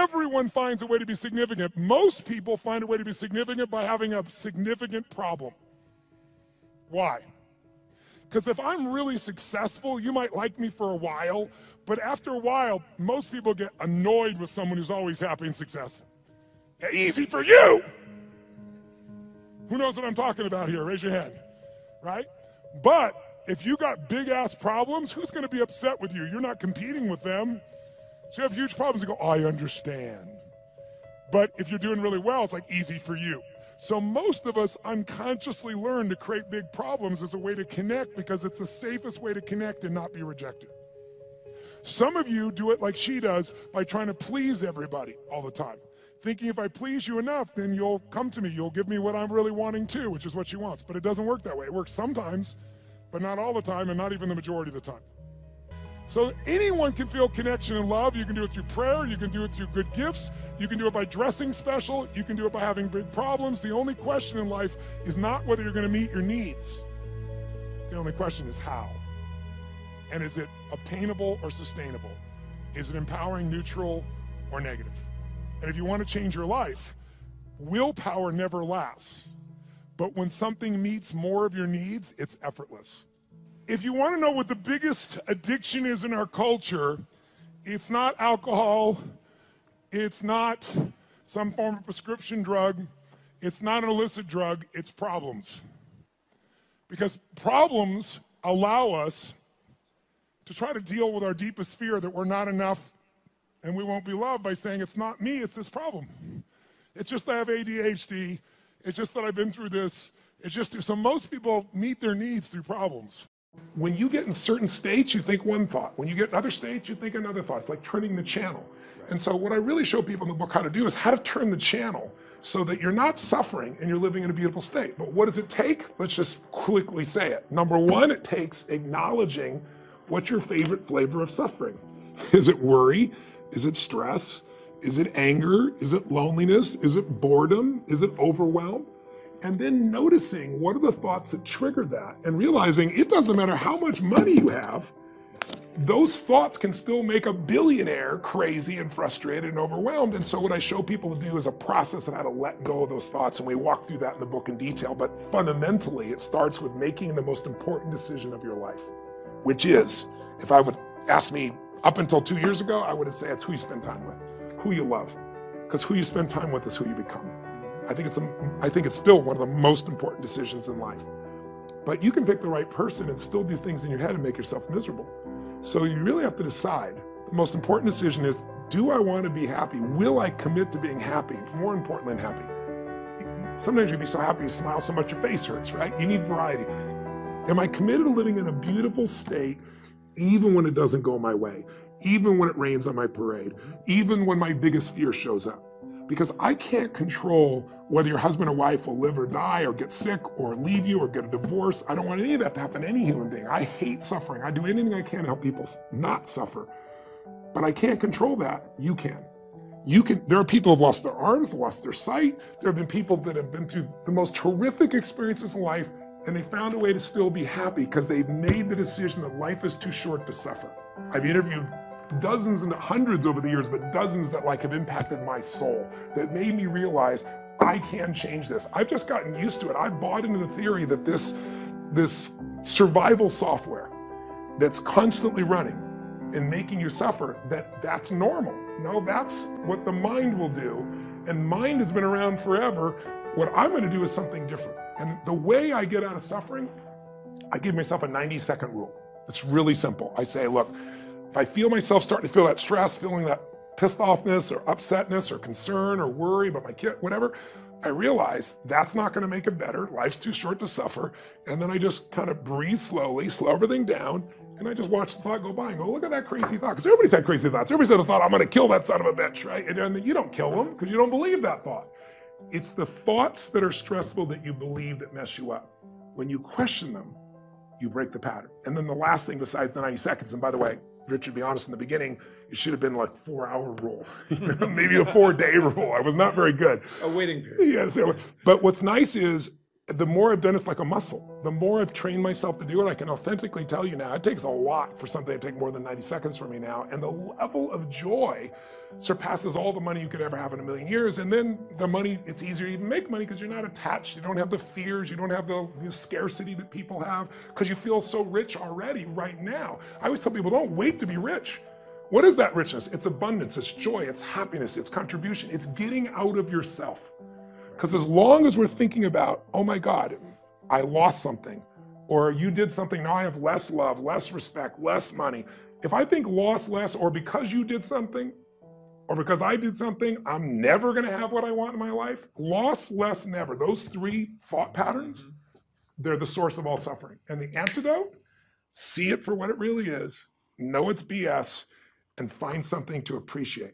Everyone finds a way to be significant. Most people find a way to be significant by having a significant problem. Why? Because if I'm really successful, you might like me for a while, but after a while, most people get annoyed with someone who's always happy and successful. Yeah, easy for you. Who knows what I'm talking about here? Raise your hand, right? But if you got big ass problems, who's gonna be upset with you? You're not competing with them. So you have huge problems, you go, I understand. But if you're doing really well, it's like easy for you. So most of us unconsciously learn to create big problems as a way to connect because it's the safest way to connect and not be rejected. Some of you do it like she does by trying to please everybody all the time. Thinking if I please you enough, then you'll come to me, you'll give me what I'm really wanting too, which is what she wants. But it doesn't work that way. It works sometimes, but not all the time and not even the majority of the time. So anyone can feel connection and love. You can do it through prayer, you can do it through good gifts, you can do it by dressing special, you can do it by having big problems. The only question in life is not whether you're gonna meet your needs. The only question is how. And is it obtainable or sustainable? Is it empowering, neutral, or negative? And if you want to change your life, willpower never lasts. But when something meets more of your needs, it's effortless. If you want to know what the biggest addiction is in our culture, it's not alcohol, it's not some form of prescription drug, it's not an illicit drug, it's problems. Because problems allow us to try to deal with our deepest fear that we're not enough and we won't be loved by saying, it's not me, it's this problem. It's just that I have ADHD, it's just that I've been through this, so most people meet their needs through problems. When you get in certain states, you think one thought. When you get in other states, you think another thought. It's like turning the channel. And so what I really show people in the book how to do is how to turn the channel so that you're not suffering and you're living in a beautiful state. But what does it take? Let's just quickly say it. Number one, it takes acknowledging what's your favorite flavor of suffering. Is it worry? Is it stress? Is it anger? Is it loneliness? Is it boredom? Is it overwhelm? And then noticing what are the thoughts that trigger that and realizing it doesn't matter how much money you have, those thoughts can still make a billionaire crazy and frustrated and overwhelmed. And so what I show people to do is a process of how to let go of those thoughts. And we walk through that in the book in detail. But fundamentally, it starts with making the most important decision of your life, which is, if I would ask me up until 2 years ago, I would say it's who you spend time with, who you love. Because who you spend time with is who you become. I think it's still one of the most important decisions in life. But you can pick the right person and still do things in your head and make yourself miserable. So you really have to decide. The most important decision is, do I want to be happy? Will I commit to being happy? More important than happy. Sometimes you'll be so happy you smile so much your face hurts, right? You need variety. Am I committed to living in a beautiful state even when it doesn't go my way? Even when it rains on my parade? Even when my biggest fear shows up? Because I can't control whether your husband or wife will live or die or get sick or leave you or get a divorce. I don't want any of that to happen to any human being. I hate suffering. I do anything I can to help people not suffer. But I can't control that. You can. There are people who have lost their arms, lost their sight. There have been people that have been through the most horrific experiences in life and they found a way to still be happy because they've made the decision that life is too short to suffer. I've interviewed dozens and hundreds over the years, but dozens that have impacted my soul, that made me realize I can change this. I've just gotten used to it. I've bought into the theory that this survival software that's constantly running and making you suffer, that's normal. No, that's what the mind will do. And mind has been around forever. What I'm gonna do is something different. And the way I get out of suffering, I give myself a 90-second rule. It's really simple. I say, look, if I feel myself starting to feel that stress, feeling that pissed offness or upsetness or concern or worry about my kid, whatever, I realize that's not gonna make it better. Life's too short to suffer. And then I just kind of breathe slowly, slow everything down, and I just watch the thought go by and go, look at that crazy thought. Because everybody's had crazy thoughts. Everybody's had a thought, I'm gonna kill that son of a bitch, right? And then you don't kill them because you don't believe that thought. It's the thoughts that are stressful that you believe that mess you up. When you question them, you break the pattern. And then the last thing besides the 90 seconds, and by the way, Richard, to be honest, in the beginning, it should have been like 4-hour rule, maybe a 4-day rule. I was not very good. A waiting period. Yes, but what's nice is The more I've done, it's like a muscle. The more I've trained myself to do it, I can authentically tell you now, it takes a lot for something to take more than 90 seconds for me now. And the level of joy surpasses all the money you could ever have in a million years. And then the money, it's easier to even make money because you're not attached. You don't have the fears. You don't have the scarcity that people have because you feel so rich already right now. I always tell people, don't wait to be rich. What is that richness? It's abundance, it's joy, it's happiness, it's contribution, it's getting out of yourself. Because as long as we're thinking about, oh my God, I lost something, or you did something, now I have less love, less respect, less money. If I think lost less, or because you did something, or because I did something, I'm never gonna have what I want in my life. Lost less, never. Those three thought patterns, they're the source of all suffering. And the antidote, see it for what it really is, know it's BS, and find something to appreciate.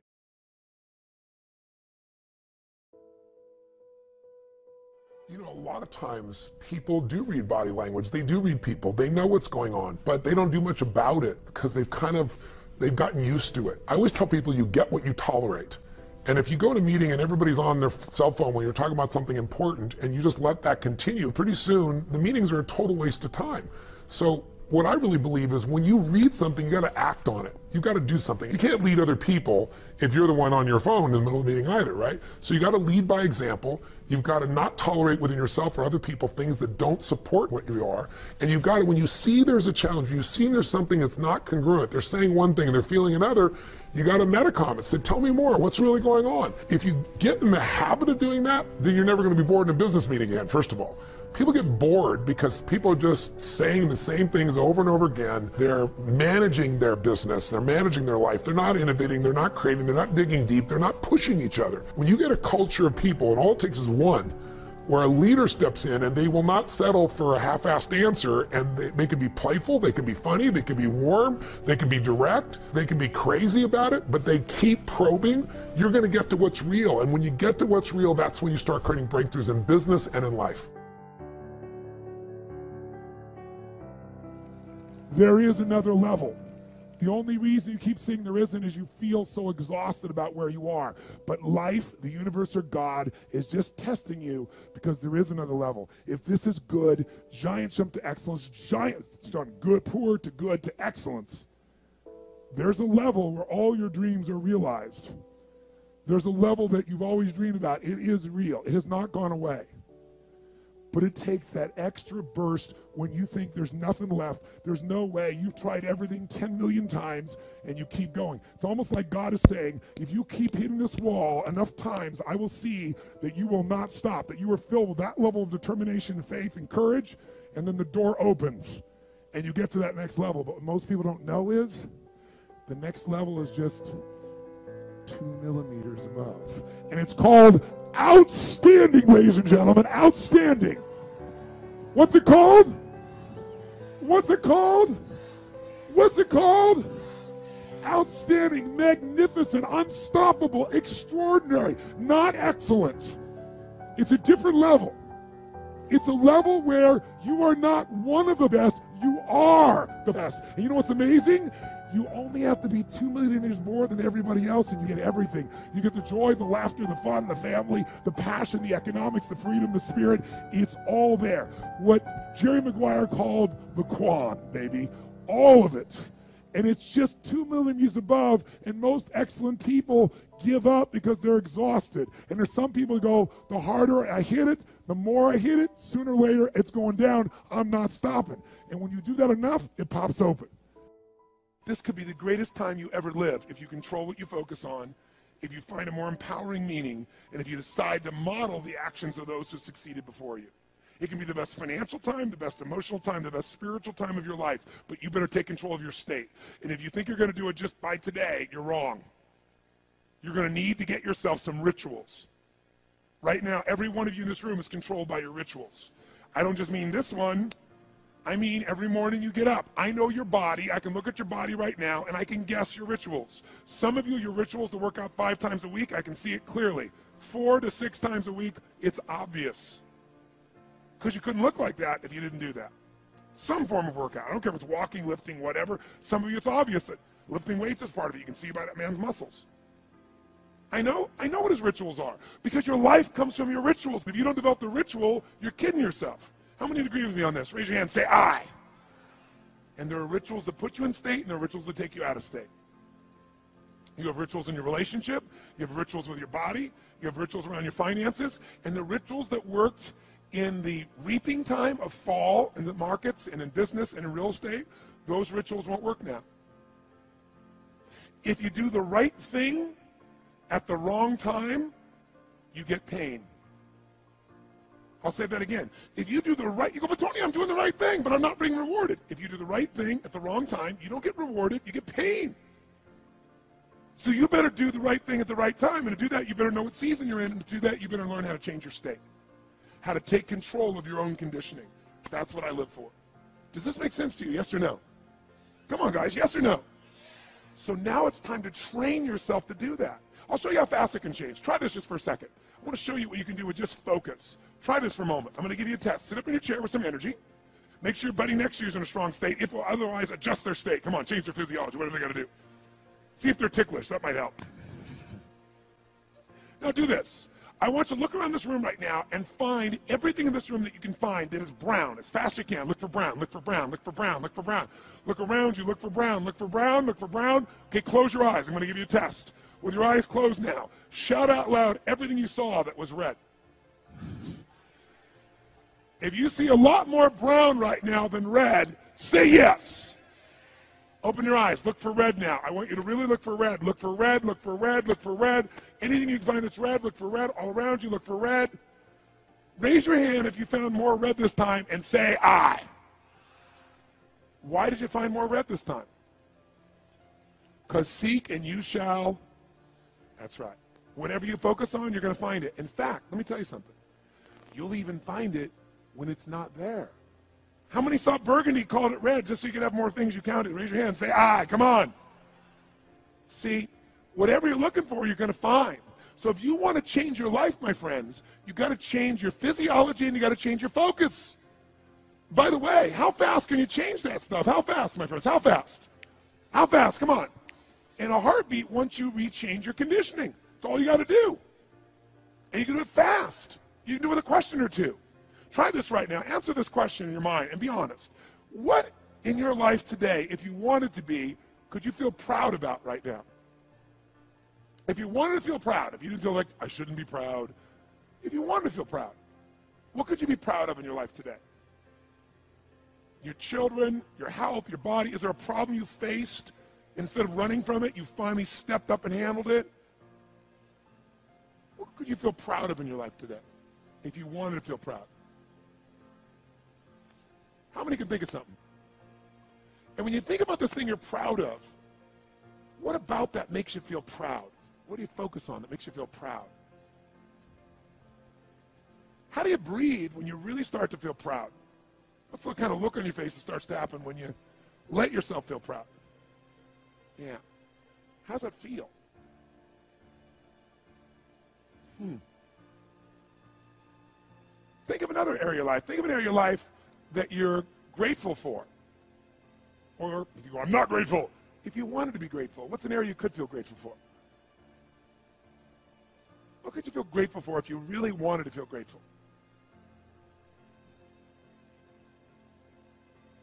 You know, a lot of times people do read body language. They do read people. They know what's going on, but they don't do much about it because they've gotten used to it. I always tell people you get what you tolerate. And if you go to a meeting and everybody's on their cell phone when you're talking about something important and you just let that continue, pretty soon the meetings are a total waste of time. So what I really believe is when you read something, you got to act on it. You got to do something. You can't lead other people if you're the one on your phone in the middle of the meeting either, right? So you got to lead by example. You've got to not tolerate within yourself or other people things that don't support what you are. And you've got to, when you see there's a challenge, you see there's something that's not congruent, they're saying one thing and they're feeling another, you got to meta-comment, say, tell me more, what's really going on? If you get in the habit of doing that, then you're never going to be bored in a business meeting again, first of all. People get bored because people are just saying the same things over and over again. They're managing their business, they're managing their life, they're not innovating, they're not creating, they're not digging deep, they're not pushing each other. When you get a culture of people, and all it takes is one, where a leader steps in and they will not settle for a half-assed answer, and they can be playful, they can be funny, they can be warm, they can be direct, they can be crazy about it, but they keep probing, you're gonna get to what's real. And when you get to what's real, that's when you start creating breakthroughs in business and in life. There is another level. The only reason you keep saying there isn't is you feel so exhausted about where you are. But life, the universe, or God is just testing you because there is another level. If this is good, giant jump to excellence, giant from good, poor to good to excellence. There's a level where all your dreams are realized. There's a level that you've always dreamed about. It is real. It has not gone away. But it takes that extra burst when you think there's nothing left, there's no way, you've tried everything 10 million times and you keep going. It's almost like God is saying, if you keep hitting this wall enough times, I will see that you will not stop, that you are filled with that level of determination, faith, and courage, and then the door opens and you get to that next level. But what most people don't know is the next level is just 2 millimeters above. And it's called outstanding, ladies and gentlemen, outstanding. What's it called? What's it called? What's it called? Outstanding, magnificent, unstoppable, extraordinary, not excellent. It's a different level. It's a level where you are not one of the best, you are the best. And you know what's amazing? You only have to be 2 millimeters more than everybody else and you get everything. You get the joy, the laughter, the fun, the family, the passion, the economics, the freedom, the spirit. It's all there. What Jerry Maguire called the Quan, baby. All of it. And it's just 2 millimeters above, and most excellent people give up because they're exhausted. And there's some people who go, the harder I hit it, the more I hit it, sooner or later it's going down. I'm not stopping. And when you do that enough, it pops open. This could be the greatest time you ever live if you control what you focus on, if you find a more empowering meaning, and if you decide to model the actions of those who succeeded before you. It can be the best financial time, the best emotional time, the best spiritual time of your life, but you better take control of your state. And if you think you're going to do it just by today, you're wrong. You're going to need to get yourself some rituals. Right now, every one of you in this room is controlled by your rituals. I don't just mean this one. I mean, every morning you get up. I know your body. I can look at your body right now, and I can guess your rituals. Some of you, your rituals to work out 5 times a week, I can see it clearly. 4 to 6 times a week, it's obvious. Because you couldn't look like that if you didn't do that. Some form of workout. I don't care if it's walking, lifting, whatever. Some of you, it's obvious that lifting weights is part of it. You can see by that man's muscles. I know what his rituals are. Because your life comes from your rituals. If you don't develop the ritual, you're kidding yourself. How many agree with me on this? Raise your hand, say I. And there are rituals that put you in state, and there are rituals that take you out of state. You have rituals in your relationship, you have rituals with your body, you have rituals around your finances, and the rituals that worked in the reaping time of fall in the markets and in business and in real estate, those rituals won't work now. If you do the right thing at the wrong time, you get pain. I'll say that again. If you do the right, you go, but Tony, I'm doing the right thing, but I'm not being rewarded. If you do the right thing at the wrong time, you don't get rewarded, you get pain. So you better do the right thing at the right time. And to do that, you better know what season you're in. And to do that, you better learn how to change your state, how to take control of your own conditioning. That's what I live for. Does this make sense to you? Yes or no? Come on, guys. Yes or no? So now it's time to train yourself to do that. I'll show you how fast it can change. Try this just for a second. I want to show you what you can do with just focus. Try this for a moment. I'm going to give you a test. Sit up in your chair with some energy. Make sure your buddy next to you is in a strong state. If otherwise, adjust their state. Come on, change their physiology, whatever they got to do. See if they're ticklish. That might help. Now do this. I want you to look around this room right now and find everything in this room that you can find that is brown as fast as you can. Look for brown, look for brown, look for brown, look for brown. Look around you, look for brown, look for brown, look for brown. Okay, close your eyes. I'm going to give you a test. With your eyes closed now, shout out loud everything you saw that was red. If you see a lot more brown right now than red, say yes. Open your eyes. Look for red now. I want you to really look for red. Look for red, look for red, look for red. Anything you can find that's red, look for red. All around you, look for red. Raise your hand if you found more red this time and say I. Why did you find more red this time? Because seek and you shall. That's right. Whatever you focus on, you're going to find it. In fact, let me tell you something. You'll even find it when it's not there. How many saw burgundy, called it red, just so you could have more things you counted? Raise your hand, say aye, come on. See, whatever you're looking for, you're going to find. So if you want to change your life, my friends, you've got to change your physiology and you've got to change your focus. By the way, how fast can you change that stuff? How fast, my friends? How fast? How fast? Come on. In a heartbeat, once you rechange your conditioning. That's all you got to do. And you can do it fast. You can do it with a question or two. Try this right now. Answer this question in your mind and be honest. What in your life today, if you wanted to be, could you feel proud about right now? If you wanted to feel proud, if you didn't feel like, I shouldn't be proud, if you wanted to feel proud, what could you be proud of in your life today? Your children, your health, your body. Is there a problem you faced? Instead of running from it, you finally stepped up and handled it? What could you feel proud of in your life today if you wanted to feel proud? How many can think of something? And when you think about this thing you're proud of, what about that makes you feel proud? What do you focus on that makes you feel proud? How do you breathe when you really start to feel proud? What's the kind of look on your face that starts to happen when you let yourself feel proud? Yeah. How's that feel? Think of another area of your life. Think of an area of your life that you're grateful for. Or if you go, I'm not grateful. If you wanted to be grateful, what's an area you could feel grateful for? What could you feel grateful for if you really wanted to feel grateful?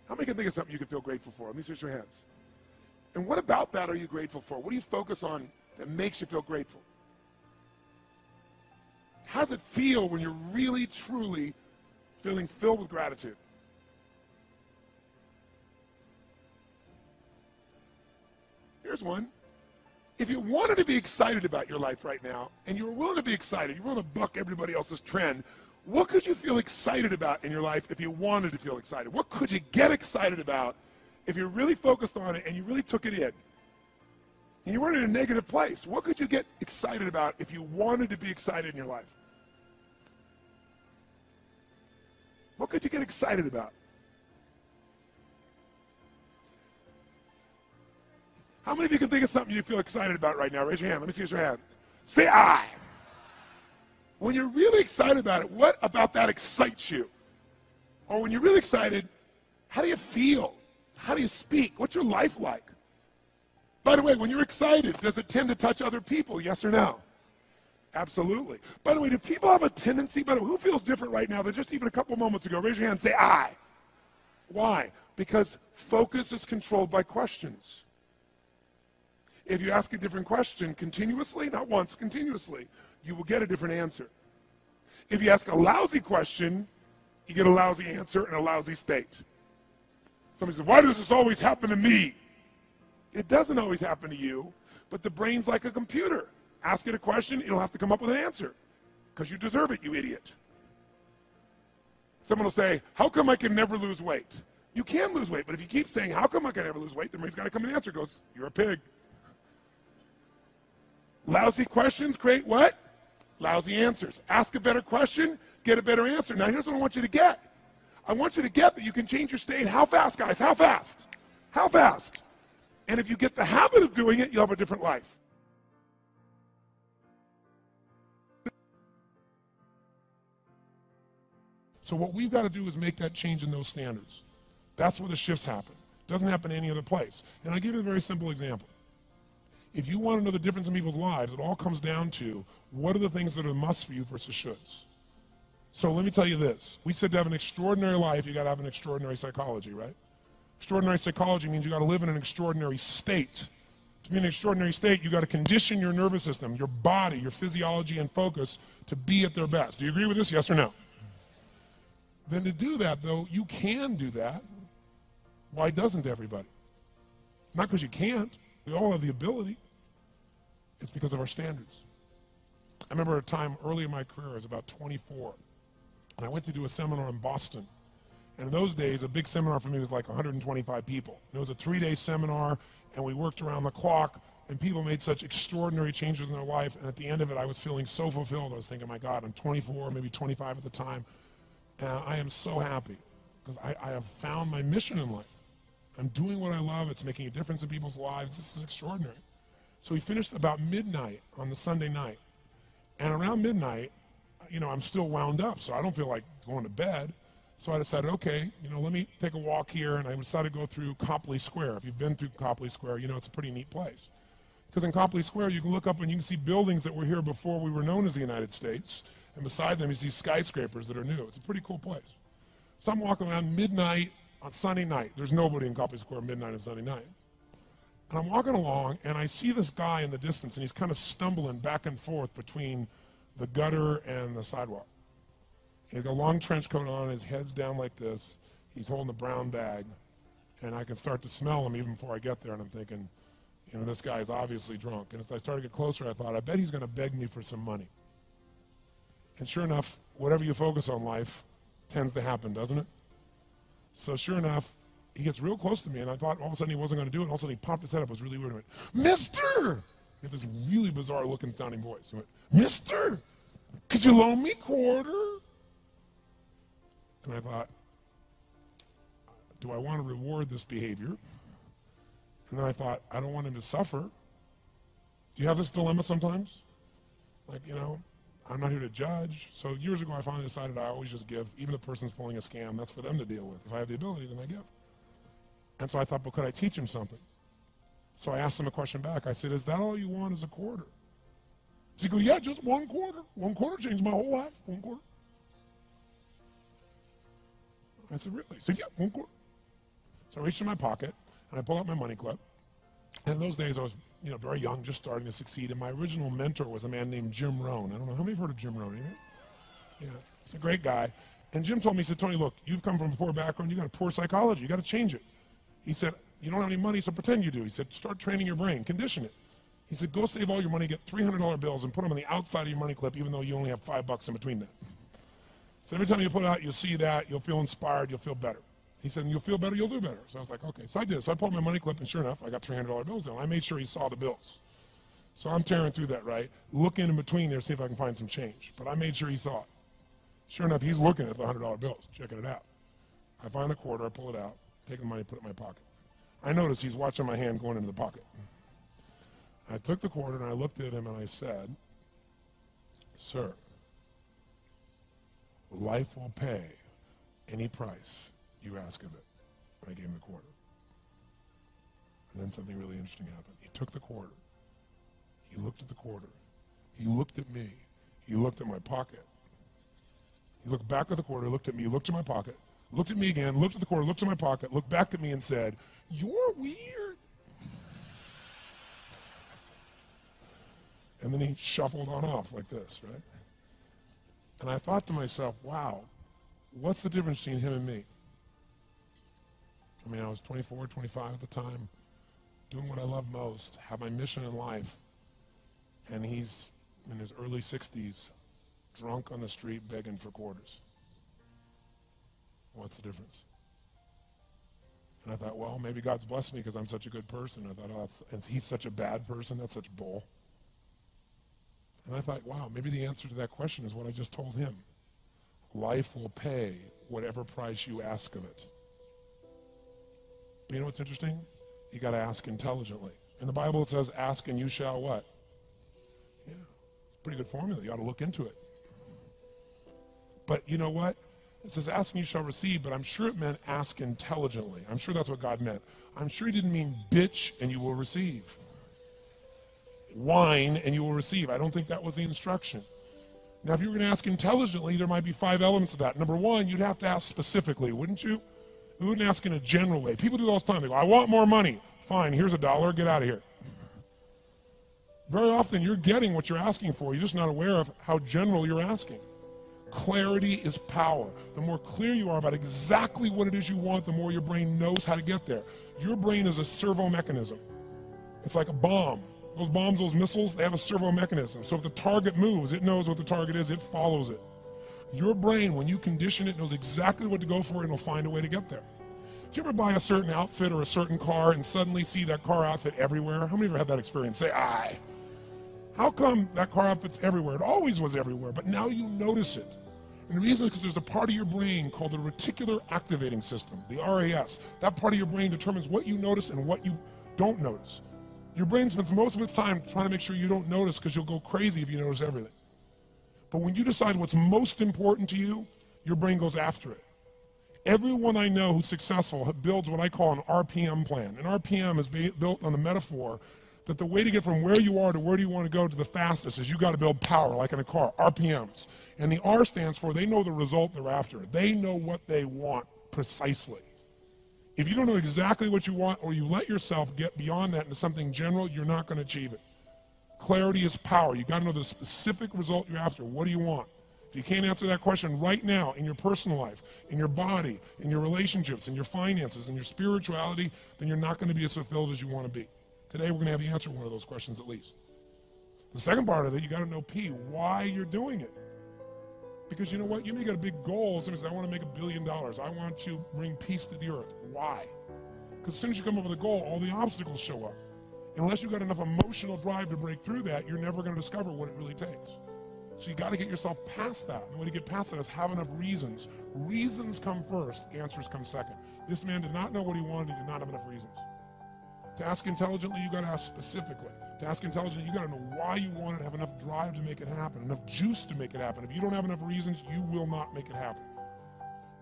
How many can think of something you could feel grateful for? Let me see your hands. And what about that are you grateful for? What do you focus on that makes you feel grateful? How does it feel when you're really, truly feeling filled with gratitude? Here's one. If you wanted to be excited about your life right now, and you were willing to be excited, you were willing to buck everybody else's trend, what could you feel excited about in your life if you wanted to feel excited? What could you get excited about if you really focused on it and you really took it in? And you weren't in a negative place. What could you get excited about if you wanted to be excited in your life? What could you get excited about? How many of you can think of something you feel excited about right now? Raise your hand. Let me see your hand. Say I. When you're really excited about it, what about that excites you? Or when you're really excited, how do you feel? How do you speak? What's your life like? By the way, when you're excited, does it tend to touch other people? Yes or no? Absolutely. By the way, do people have a tendency, by the way, who feels different right now than just even a couple moments ago? Raise your hand and say, I. Why? Because focus is controlled by questions. If you ask a different question continuously, not once, continuously, you will get a different answer. If you ask a lousy question, you get a lousy answer and a lousy state. Somebody says, why does this always happen to me? It doesn't always happen to you, but the brain's like a computer. Ask it a question, it'll have to come up with an answer. Because you deserve it, you idiot. Someone will say, how come I can never lose weight? You can lose weight, but if you keep saying, how come I can never lose weight, the brain's got to come with an answer. It goes, you're a pig. Lousy questions create what? Lousy answers. Ask a better question, get a better answer. Now here's what I want you to get. I want you to get that you can change your state. How fast, guys? How fast? How fast? And if you get the habit of doing it, you'll have a different life. So what we've got to do is make that change in those standards. That's where the shifts happen. It doesn't happen any other place. And I'll give you a very simple example. If you want to know the difference in people's lives, it all comes down to what are the things that are musts for you versus shoulds. So let me tell you this. We said to have an extraordinary life, you got to have an extraordinary psychology, right? Extraordinary psychology means you got to live in an extraordinary state. To be in an extraordinary state, you got to condition your nervous system, your body, your physiology and focus to be at their best. Do you agree with this? Yes or no? Then to do that, though, you can do that. Why doesn't everybody? Not because you can't. We all have the ability. It's because of our standards. I remember a time early in my career, I was about 24, and I went to do a seminar in Boston. And in those days, a big seminar for me was like 125 people. And it was a 3-day seminar, and we worked around the clock, and people made such extraordinary changes in their life. And at the end of it, I was feeling so fulfilled. I was thinking, my God, I'm 24, maybe 25 at the time. And I am so happy because I have found my mission in life. I'm doing what I love. It's making a difference in people's lives. This is extraordinary. So we finished about midnight on the Sunday night. And around midnight, you know, I'm still wound up, so I don't feel like going to bed. So I decided, okay, you know, let me take a walk here. And I decided to go through Copley Square. If you've been through Copley Square, you know it's a pretty neat place. Because in Copley Square, you can look up and you can see buildings that were here before we were known as the United States. And beside them, you see skyscrapers that are new. It's a pretty cool place. So I'm walking around midnight on Sunday night. There's nobody in Copley Square midnight on Sunday night. And I'm walking along, and I see this guy in the distance, and he's kind of stumbling back and forth between the gutter and the sidewalk. He's got a long trench coat on, his head's down like this. He's holding a brown bag, and I can start to smell him even before I get there, and I'm thinking, you know, this guy is obviously drunk. And as I started to get closer, I thought, I bet he's going to beg me for some money. And sure enough, whatever you focus on life tends to happen, doesn't it? So sure enough, he gets real close to me, and I thought all of a sudden he wasn't going to do it, and all of a sudden he popped his head up. It was really weird. He went, Mister! He had this really bizarre looking sounding voice. He went, Mister, could you loan me a quarter? And I thought, do I want to reward this behavior? And then I thought, I don't want him to suffer. Do you have this dilemma sometimes? Like, you know, I'm not here to judge. So years ago, I finally decided I always just give. Even the person's pulling a scam, that's for them to deal with. If I have the ability, then I give. And so I thought, well, could I teach him something? So I asked him a question back. I said, is that all you want is a quarter? He goes, yeah, just one quarter. One quarter changed my whole life. One quarter. I said, really? He said, yeah, one quarter. So I reached in my pocket, and I pulled out my money clip. And in those days, I was, you know, very young, just starting to succeed. And my original mentor was a man named Jim Rohn. I don't know, how many have heard of Jim Rohn? Anybody? Yeah, he's a great guy. And Jim told me, he said, Tony, look, you've come from a poor background. You got a poor psychology. You got to change it. He said, you don't have any money, so pretend you do. He said, start training your brain. Condition it. He said, go save all your money, get $300 bills, and put them on the outside of your money clip, even though you only have $5 in between that. So every time you put it out, you'll see that. You'll feel inspired. You'll feel better. He said, you'll feel better, you'll do better. So I was like, okay. So I did. So I pulled my money clip, and sure enough, I got $300 bills in. I made sure he saw the bills. So I'm tearing through that, right? Looking in between there, see if I can find some change. But I made sure he saw it. Sure enough, he's looking at the $100 bills, checking it out. I find the quarter, I pull it out, take the money, put it in my pocket. I notice he's watching my hand going into the pocket. I took the quarter, and I looked at him, and I said, sir, life will pay any price you ask of it. And I gave him the quarter. And then something really interesting happened. He took the quarter. He looked at the quarter. He looked at me. He looked at my pocket. He looked back at the quarter, looked at me, looked at my pocket, looked at me again, looked at the quarter, looked at my pocket, looked back at me and said, "You're weird." And then he shuffled on off like this, right? And I thought to myself, wow, what's the difference between him and me? I mean, I was 24, 25 at the time, doing what I love most, have my mission in life, and he's in his early 60s, drunk on the street begging for quarters. What's the difference? And I thought, well, maybe God's blessed me because I'm such a good person. I thought, oh, and he's such a bad person, that's such bull. And I thought, wow, maybe the answer to that question is what I just told him. Life will pay whatever price you ask of it. But you know what's interesting? You got to ask intelligently. In the Bible it says, ask and you shall what? Yeah, pretty good formula. You ought to look into it. But you know what? It says ask and you shall receive, but I'm sure it meant ask intelligently. I'm sure that's what God meant. I'm sure he didn't mean bitch and you will receive. Whine and you will receive. I don't think that was the instruction. Now, if you were going to ask intelligently, there might be 5 elements of that. Number one, you'd have to ask specifically, wouldn't you? You wouldn't ask in a general way. People do that all the time. They go, I want more money. Fine, here's $1, get out of here. Very often you're getting what you're asking for. You're just not aware of how general you're asking. Clarity is power. The more clear you are about exactly what it is you want, the more your brain knows how to get there. Your brain is a servo mechanism. It's like a bomb. Those bombs, those missiles, they have a servo mechanism. So if the target moves, it knows what the target is, it follows it. Your brain, when you condition it, knows exactly what to go for and it'll find a way to get there. Do you ever buy a certain outfit or a certain car and suddenly see that car outfit everywhere? How many of you have had that experience? Say, aye. How come that car outfit's everywhere? It always was everywhere, but now you notice it. And the reason is because there's a part of your brain called the reticular activating system, the RAS. That part of your brain determines what you notice and what you don't notice. Your brain spends most of its time trying to make sure you don't notice because you'll go crazy if you notice everything. But when you decide what's most important to you, your brain goes after it. Everyone I know who's successful builds what I call an RPM plan. An RPM is built on the metaphor that the way to get from where you are to where do you want to go to the fastest is you got to build power, like in a car, RPMs. And the R stands for they know the result they're after. They know what they want precisely. If you don't know exactly what you want or you let yourself get beyond that into something general, you're not going to achieve it. Clarity is power. You got to know the specific result you're after. What do you want? If you can't answer that question right now in your personal life, in your body, in your relationships, in your finances, in your spirituality, then you're not going to be as fulfilled as you want to be. Today we're going to have you answer one of those questions at least. The second part of it, you got to know why you're doing it. Because you know what? You may get a big goal. Somebody says, I want to make $1 billion. I want to bring peace to the earth. Why? Because as soon as you come up with a goal, all the obstacles show up. Unless you've got enough emotional drive to break through that, you're never going to discover what it really takes. So you got to get yourself past that. And the way to get past that is have enough reasons. Reasons come first, answers come second. This man did not know what he wanted. He did not have enough reasons. To ask intelligently, you got to ask specifically. To ask intelligently, you got to know why you want it, have enough drive to make it happen, enough juice to make it happen. If you don't have enough reasons, you will not make it happen.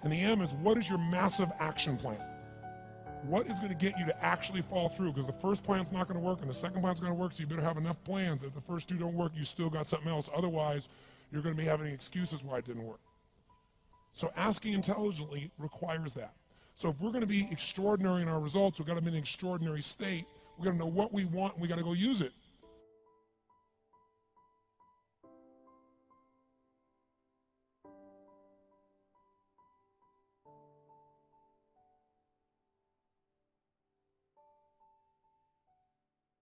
And the M is, what is your massive action plan? What is going to get you to actually fall through? Because the first plan's not going to work and the second plan's going to work, so you better have enough plans that if the first two don't work, you still got something else. Otherwise, you're going to be having excuses why it didn't work. So asking intelligently requires that. So if we're going to be extraordinary in our results, we've got to be in an extraordinary state. We've got to know what we want and we've got to go use it.